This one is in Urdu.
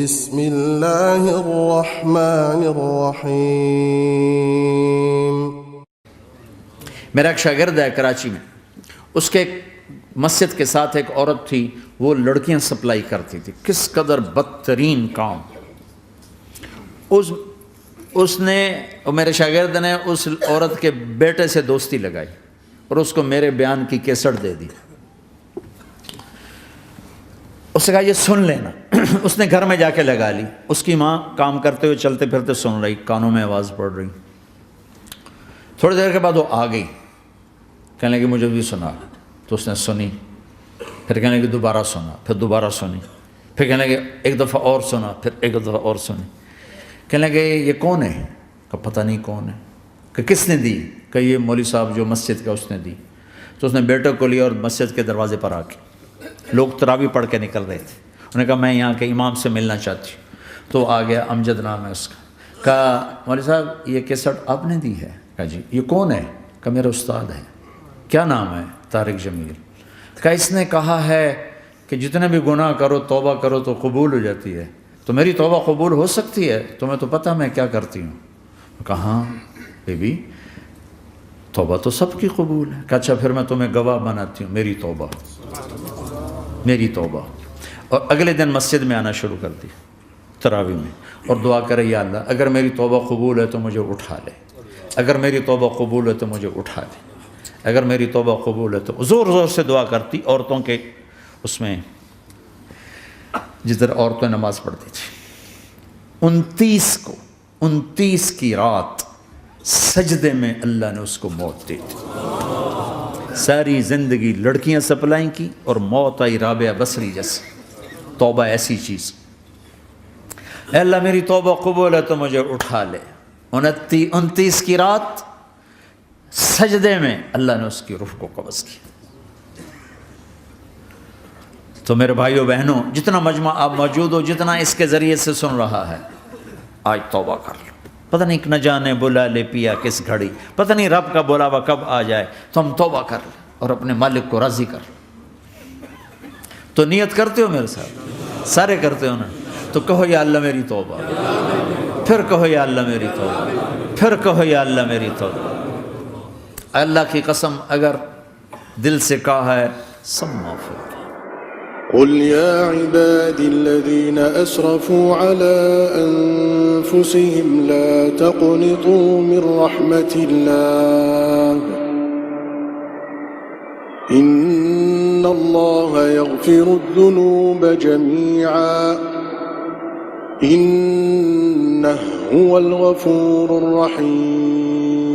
بسم اللہ الرحمن الرحیم۔ میرا ایک شاگرد ہے کراچی میں، اس کے مسجد کے ساتھ ایک عورت تھی، وہ لڑکیاں سپلائی کرتی تھی۔ کس قدر بدترین کام! اس نے میرے شاگرد نے اس عورت کے بیٹے سے دوستی لگائی اور اس کو میرے بیان کی کیسٹ دے دی۔ اس نے کہا یہ سن لینا۔ اس نے گھر میں جا کے لگا لی۔ اس کی ماں کام کرتے ہوئے چلتے پھرتے سن رہی، کانوں میں آواز پڑ رہی۔ تھوڑی دیر کے بعد وہ آ گئی، کہنے لگی مجھے بھی سنا۔ تو اس نے سنی، پھر کہنے لگی دوبارہ سنا، پھر دوبارہ سنی، پھر کہنے لگی ایک دفعہ اور سنا، پھر ایک دفعہ اور سنی۔ کہنے لگے یہ کون ہے؟ کہ پتہ نہیں کون ہے۔ کہ کس نے دی؟ کہ یہ مولوی صاحب جو مسجد کا اس نے دی۔ تو اس نے بیٹے کو لیا اور مسجد کے دروازے پر آ کے، لوگ تراویح پڑھ کے نکل رہے تھے، انہوں نے کہا میں یہاں کے امام سے ملنا چاہتی ہوں۔ تو آ گیا، امجد نام ہے اس کا۔ کہا مولوی صاحب یہ کیسٹ آپ نے دی ہے؟ کہا جی۔ یہ کون ہے؟ کہ میرا استاد ہے۔ کیا نام ہے؟ طارق جمیل۔ کہا اس نے کہا ہے کہ جتنے بھی گناہ کرو توبہ کرو تو قبول ہو جاتی ہے، تو میری توبہ قبول ہو سکتی ہے؟ تمہیں تو پتہ میں کیا کرتی ہوں۔ کہا ہاں بی بی، توبہ تو سب کی قبول ہے۔ کہا اچھا پھر میں تمہیں گواہ بناتی ہوں، میری توبہ، میری توبہ۔ اور اگلے دن مسجد میں آنا شروع کر دی تراویح میں، اور دعا کرے یا اللہ اگر میری توبہ قبول ہے تو مجھے اٹھا لے، اگر میری توبہ قبول ہے تو مجھے اٹھا لے، اگر میری توبہ قبول ہے تو۔ زور زور سے دعا کرتی، عورتوں کے اس میں جس طرح عورتیں نماز پڑھتی تھی۔ 29 کی رات سجدے میں اللہ نے اس کو موت دی تھی۔ ساری زندگی لڑکیاں سپلائیں کی اور موت آئی رابعہ بصری جیسے۔ توبہ ایسی چیز، اے اللہ میری توبہ قبول ہے تو مجھے اٹھا لے۔ 29 کی رات سجدے میں اللہ نے اس کی روح کو قبض کیا۔ تو میرے بھائیوں بہنوں، جتنا مجمع آپ موجود ہو، جتنا اس کے ذریعے سے سن رہا ہے، آج توبہ کر لو۔ پتہ نہیں نہ جانے بلا لے پیا کس گھڑی، پتہ نہیں رب کا بلاوا کب آ جائے، تو ہم توبہ کر لیں اور اپنے مالک کو راضی کر لیں۔ تو نیت کرتے ہو میرے ساتھ؟ سارے کرتے ہو نا؟ تو کہو یا اللہ میری توبہ، پھر کہو یا اللہ میری توبہ، پھر کہو یا اللہ میری توبہ۔ اللہ کی قسم اگر دل سے کہا ہے سب معاف ہے۔ قل يا عبادي الذين أسرفوا على أنفسهم لا تقنطوا من رحمة الله إن الله يغفر الذنوب جميعا إنه هو الغفور الرحيم۔